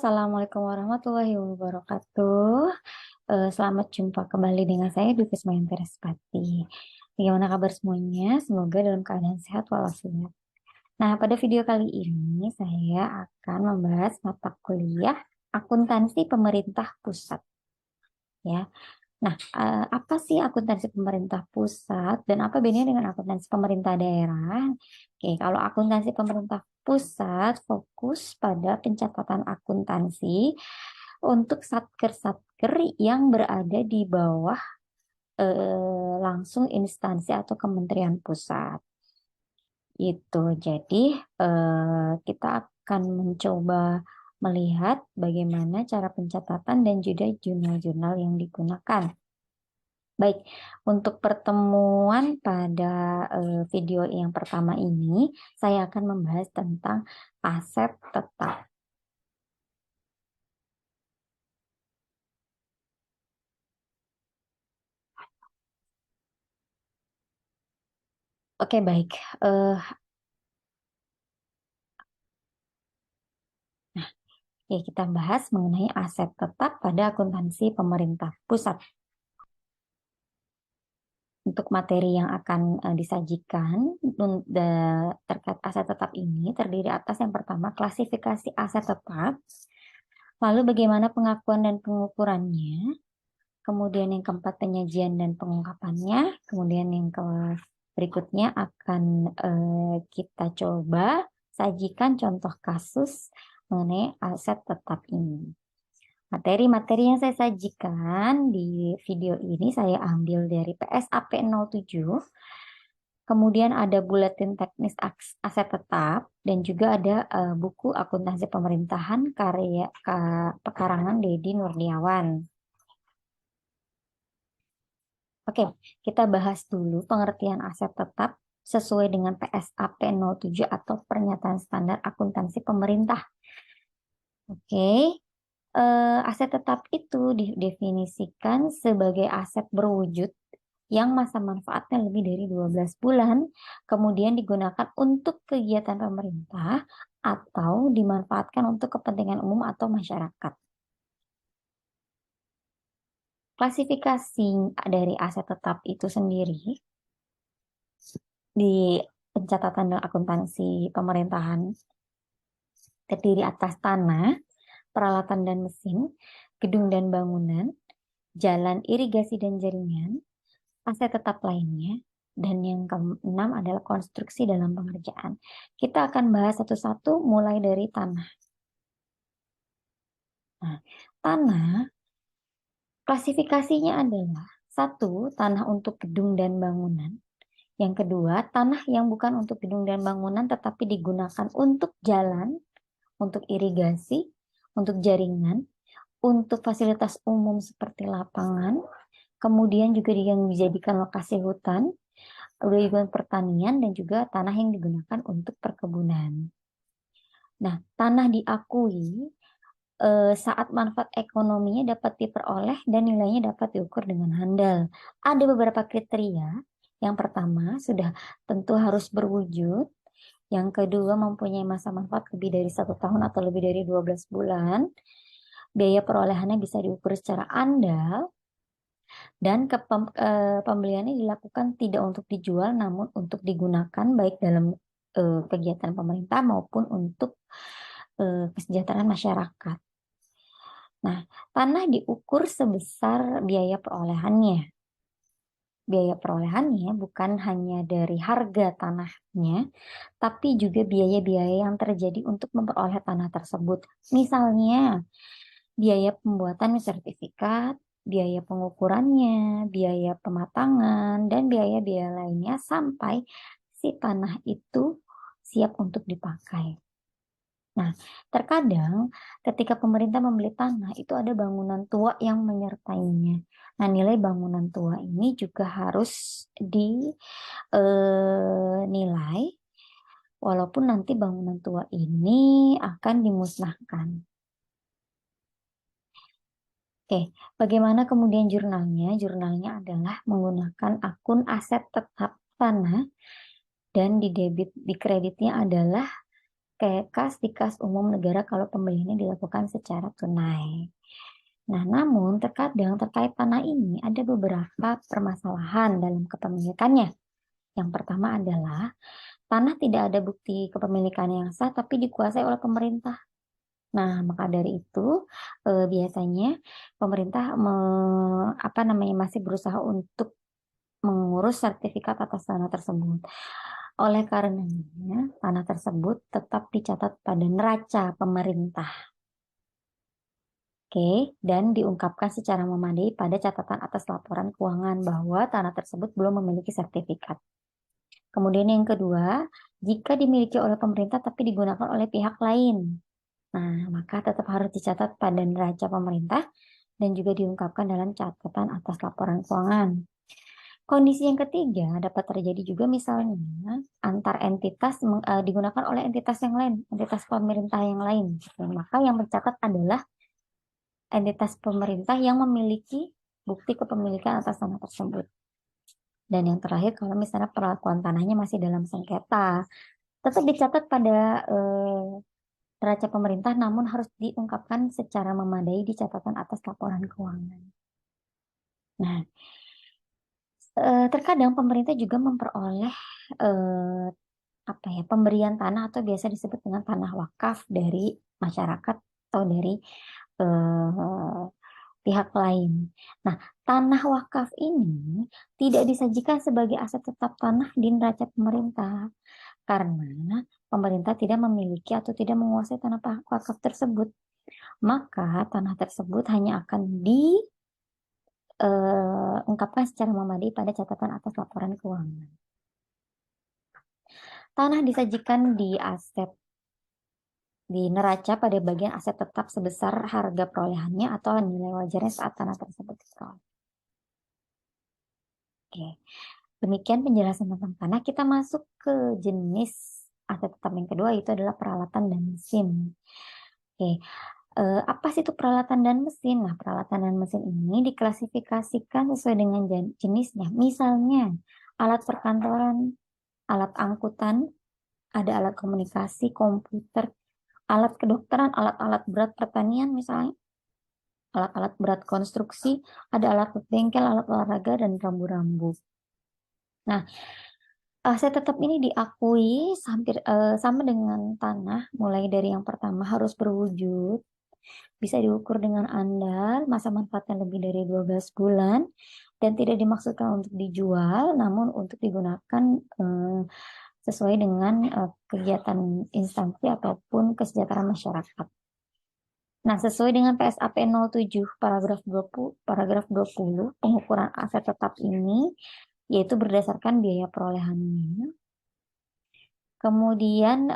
Assalamualaikum warahmatullahi wabarakatuh. Selamat jumpa kembali dengan saya Dwi Mayantaraspati. Bagaimana kabar semuanya? Semoga dalam keadaan sehat walafiat. Nah, pada video kali ini saya akan membahas mata kuliah akuntansi pemerintah pusat. Ya. Nah, apa sih akuntansi pemerintah pusat dan apa bedanya dengan akuntansi pemerintah daerah? Oke, kalau akuntansi pemerintah pusat fokus pada pencatatan akuntansi untuk satker-satker yang berada di bawah langsung instansi atau kementerian pusat. Itu. Jadi, kita akan mencoba melihat bagaimana cara pencatatan dan juga jurnal-jurnal yang digunakan. Baik, untuk pertemuan pada video yang pertama ini, saya akan membahas tentang aset tetap. Oke, baik. Ya, kita bahas mengenai aset tetap pada akuntansi pemerintah pusat. Untuk materi yang akan disajikan terkait aset tetap ini terdiri atas yang pertama klasifikasi aset tetap, lalu bagaimana pengakuan dan pengukurannya, kemudian yang keempat penyajian dan pengungkapannya, kemudian yang berikutnya akan kita coba sajikan contoh kasus mengenai aset tetap ini. Materi-materi yang saya sajikan di video ini saya ambil dari PSAP 07, kemudian ada buletin teknis aset tetap, dan juga ada buku akuntansi pemerintahan karya pekarangan Dedi Nurdiawan. Oke, kita bahas dulu pengertian aset tetap sesuai dengan PSAP 07 atau Pernyataan Standar Akuntansi Pemerintah. Oke, aset tetap itu didefinisikan sebagai aset berwujud yang masa manfaatnya lebih dari 12 bulan, kemudian digunakan untuk kegiatan pemerintah atau dimanfaatkan untuk kepentingan umum atau masyarakat. Klasifikasi dari aset tetap itu sendiri di pencatatan dan akuntansi pemerintahan terdiri atas tanah, peralatan dan mesin, gedung dan bangunan, jalan irigasi dan jaringan, aset tetap lainnya, dan yang keenam adalah konstruksi dalam pengerjaan. Kita akan bahas satu-satu mulai dari tanah. Nah, tanah klasifikasinya adalah satu, tanah untuk gedung dan bangunan. Yang kedua, tanah yang bukan untuk gedung dan bangunan tetapi digunakan untuk jalan, untuk irigasi, untuk jaringan, untuk fasilitas umum seperti lapangan, kemudian juga yang dijadikan lokasi hutan, juga pertanian, dan juga tanah yang digunakan untuk perkebunan. Nah, tanah diakui saat manfaat ekonominya dapat diperoleh dan nilainya dapat diukur dengan handal. Ada beberapa kriteria. Yang pertama, sudah tentu harus berwujud. Yang kedua, mempunyai masa manfaat lebih dari 1 tahun atau lebih dari 12 bulan. Biaya perolehannya bisa diukur secara andal. Dan pembeliannya dilakukan tidak untuk dijual, namun untuk digunakan baik dalam kegiatan pemerintah maupun untuk kesejahteraan masyarakat. Nah, tanah diukur sebesar biaya perolehannya. Biaya perolehannya bukan hanya dari harga tanahnya, tapi juga biaya-biaya yang terjadi untuk memperoleh tanah tersebut. Misalnya, biaya pembuatan sertifikat, biaya pengukurannya, biaya pematangan, dan biaya-biaya lainnya sampai si tanah itu siap untuk dipakai. Nah, terkadang ketika pemerintah membeli tanah itu ada bangunan tua yang menyertainya. Nah, nilai bangunan tua ini juga harus dinilai walaupun nanti bangunan tua ini akan dimusnahkan. Oke, bagaimana kemudian jurnalnya? Jurnalnya adalah menggunakan akun aset tetap tanah dan di kreditnya adalah kas di kas umum negara kalau pembeliannya dilakukan secara tunai. Nah, namun terkadang terkait tanah ini ada beberapa permasalahan dalam kepemilikannya. Yang pertama adalah tanah tidak ada bukti kepemilikan yang sah tapi dikuasai oleh pemerintah. Nah, maka dari itu biasanya pemerintah masih berusaha untuk mengurus sertifikat atas tanah tersebut. Oleh karenanya, tanah tersebut tetap dicatat pada neraca pemerintah. Oke, dan diungkapkan secara memadai pada catatan atas laporan keuangan bahwa tanah tersebut belum memiliki sertifikat. Kemudian yang kedua, jika dimiliki oleh pemerintah tapi digunakan oleh pihak lain. Nah, maka tetap harus dicatat pada neraca pemerintah dan juga diungkapkan dalam catatan atas laporan keuangan. Kondisi yang ketiga dapat terjadi juga misalnya antar entitas digunakan oleh entitas yang lain, entitas pemerintah yang lain. Maka yang mencatat adalah entitas pemerintah yang memiliki bukti kepemilikan atas tanah tersebut. Dan yang terakhir, kalau misalnya perlakuan tanahnya masih dalam sengketa, tetap dicatat pada neraca pemerintah, namun harus diungkapkan secara memadai di catatan atas laporan keuangan. Nah, terkadang pemerintah juga memperoleh eh, pemberian tanah atau biasa disebut dengan tanah wakaf dari masyarakat atau dari eh, pihak lain. Nah, tanah wakaf ini tidak disajikan sebagai aset tetap tanah di neraca pemerintah karena pemerintah tidak memiliki atau tidak menguasai tanah wakaf tersebut. Maka tanah tersebut hanya akan diungkapkan secara memadai pada catatan atas laporan keuangan. Tanah disajikan di neraca pada bagian aset tetap sebesar harga perolehannya atau nilai wajarnya saat tanah tersebut diperoleh. Oke, demikian penjelasan tentang tanah. Kita masuk ke jenis aset tetap yang kedua, itu adalah peralatan dan mesin. Oke, apa sih itu peralatan dan mesin? Nah, peralatan dan mesin ini diklasifikasikan sesuai dengan jenisnya. Misalnya, alat perkantoran, alat angkutan, ada alat komunikasi, komputer, alat kedokteran, alat-alat berat pertanian misalnya, alat-alat berat konstruksi, ada alat bengkel, alat olahraga, dan rambu-rambu. Nah, aset tetap ini diakui sama dengan tanah, mulai dari yang pertama harus berwujud, bisa diukur dengan andal, masa manfaatnya lebih dari 12 bulan, dan tidak dimaksudkan untuk dijual, namun untuk digunakan sesuai dengan kegiatan instansi ataupun kesejahteraan masyarakat. Nah, sesuai dengan PSAP 07 paragraf 20 pengukuran aset tetap ini yaitu berdasarkan biaya perolehannya. Kemudian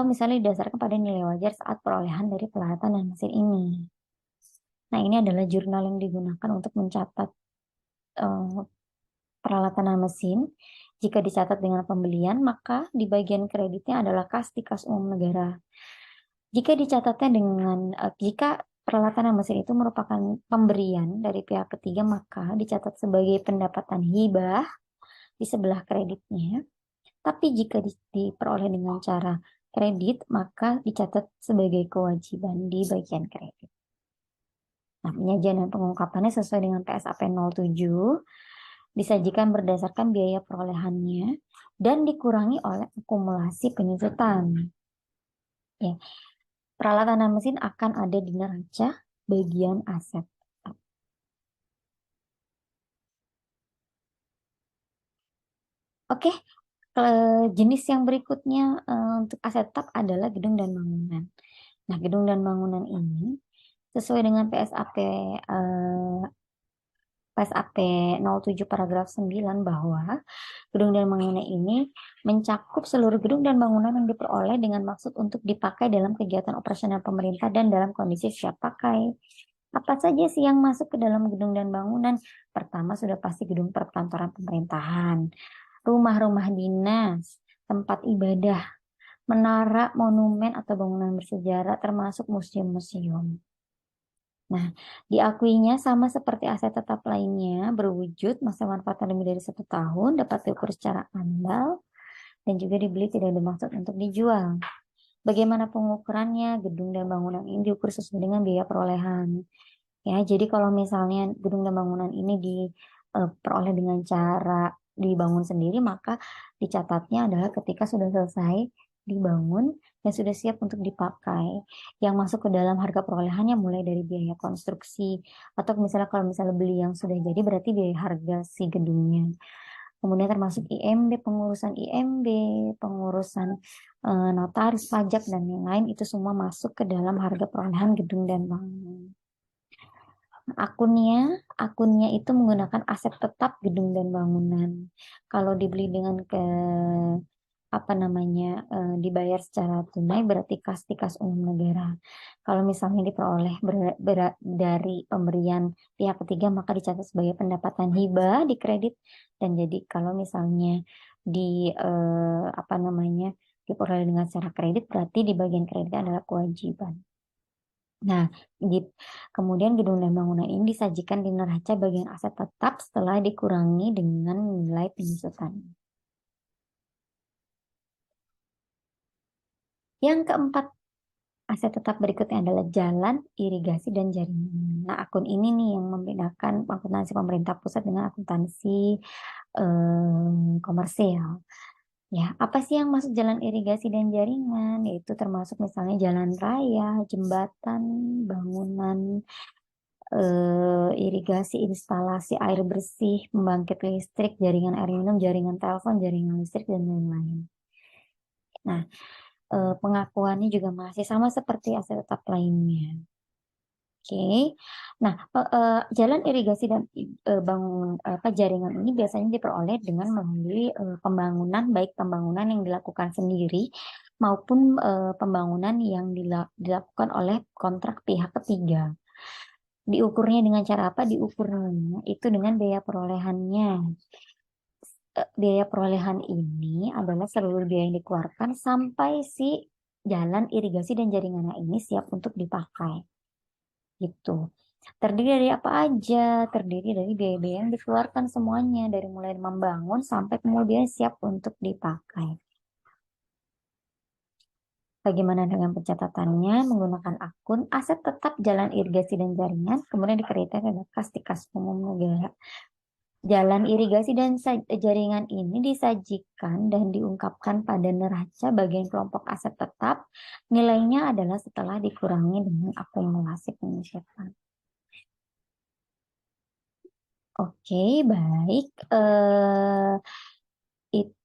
misalnya didasarkan pada nilai wajar saat perolehan dari peralatan dan mesin ini. Nah, ini adalah jurnal yang digunakan untuk mencatat peralatan dan mesin. Jika dicatat dengan pembelian, maka di bagian kreditnya adalah kas di kas umum negara. Jika dicatatnya jika peralatan dan mesin itu merupakan pemberian dari pihak ketiga, maka dicatat sebagai pendapatan hibah di sebelah kreditnya. Tapi jika diperoleh dengan cara kredit, maka dicatat sebagai kewajiban di bagian kredit. Nah, penyajian dan pengungkapannya sesuai dengan PSAP 07 disajikan berdasarkan biaya perolehannya dan dikurangi oleh akumulasi penyusutan. Ya, peralatan dan mesin akan ada di neraca bagian aset. Oke, jenis yang berikutnya untuk aset tetap adalah gedung dan bangunan. Nah, gedung dan bangunan ini sesuai dengan PSAP 07 paragraf 9 bahwa gedung dan bangunan ini mencakup seluruh gedung dan bangunan yang diperoleh dengan maksud untuk dipakai dalam kegiatan operasional pemerintah dan dalam kondisi siap pakai. Apa saja sih yang masuk ke dalam gedung dan bangunan? Pertama sudah pasti gedung perkantoran pemerintahan, rumah-rumah dinas, tempat ibadah, menara, monumen atau bangunan bersejarah termasuk museum-museum. Nah, diakuinya sama seperti aset tetap lainnya, berwujud masa manfaatnya lebih dari 1 tahun, dapat diukur secara andal, dan juga dibeli tidak dimaksud untuk dijual. Bagaimana pengukurannya? Gedung dan bangunan ini diukur sesuai dengan biaya perolehan. Ya, jadi kalau misalnya gedung dan bangunan ini diperoleh dengan cara dibangun sendiri, maka dicatatnya adalah ketika sudah selesai dibangun dan sudah siap untuk dipakai. Yang masuk ke dalam harga perolehannya mulai dari biaya konstruksi, atau misalnya kalau misalnya beli yang sudah jadi berarti biaya harga si gedungnya. Kemudian termasuk IMB, pengurusan notaris, pajak, dan lain-lain itu semua masuk ke dalam harga perolehan gedung dan bangunan. Akunnya itu menggunakan aset tetap gedung dan bangunan. Kalau dibeli dengan apa namanya dibayar secara tunai berarti kas umum negara. Kalau misalnya diperoleh dari pemberian pihak ketiga maka dicatat sebagai pendapatan hibah di kredit, dan jadi kalau misalnya di apa namanya diperoleh dengan secara kredit berarti di bagian kredit adalah kewajiban. Nah, kemudian gedung dan bangunan ini disajikan di neraca bagian aset tetap setelah dikurangi dengan nilai penyusutan. Yang keempat, aset tetap berikutnya adalah jalan, irigasi, dan jaringan. Nah, akun ini nih yang membedakan akuntansi pemerintah pusat dengan akuntansi komersial. Ya, apa sih yang masuk jalan irigasi dan jaringan? Yaitu termasuk misalnya jalan raya, jembatan, bangunan, irigasi, instalasi air bersih, pembangkit listrik, jaringan air minum, jaringan telepon, jaringan listrik, dan lain-lain. Nah, pengakuannya juga masih sama seperti aset tetap lainnya. Oke. Nah, jalan irigasi dan jaringan ini biasanya diperoleh dengan melalui pembangunan, baik pembangunan yang dilakukan sendiri maupun pembangunan yang dilakukan oleh kontrak pihak ketiga. Diukurnya dengan cara apa? Diukurnya itu dengan biaya perolehannya. Biaya perolehan ini adalah seluruh biaya yang dikeluarkan sampai si jalan irigasi dan jaringan ini siap untuk dipakai. Gitu. Terdiri dari apa aja? Terdiri dari biaya-biaya yang dikeluarkan semuanya, dari mulai membangun sampai kemudian siap untuk dipakai. Bagaimana dengan pencatatannya? Menggunakan akun aset tetap jalan irigasi dan jaringan, kemudian dikreditkan ke kas umum negara. Jalan irigasi dan jaringan ini disajikan dan diungkapkan pada neraca bagian kelompok aset tetap. Nilainya adalah setelah dikurangi dengan akumulasi penyusutan. Oke, baik.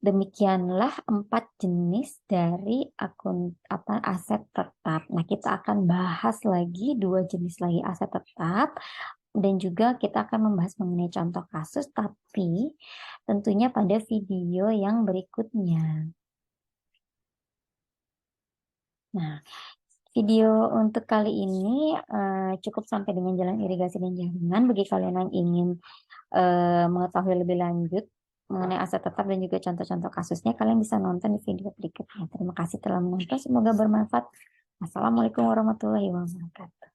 Demikianlah 4 jenis dari akun aset tetap. Nah, kita akan bahas lagi 2 jenis lagi aset tetap. Dan juga kita akan membahas mengenai contoh kasus, tapi tentunya pada video yang berikutnya. Nah, video untuk kali ini cukup sampai dengan jalan irigasi dan jaringan. Bagi kalian yang ingin mengetahui lebih lanjut mengenai aset tetap dan juga contoh-contoh kasusnya, kalian bisa nonton di video berikutnya. Terima kasih telah menonton, semoga bermanfaat. Assalamualaikum warahmatullahi wabarakatuh.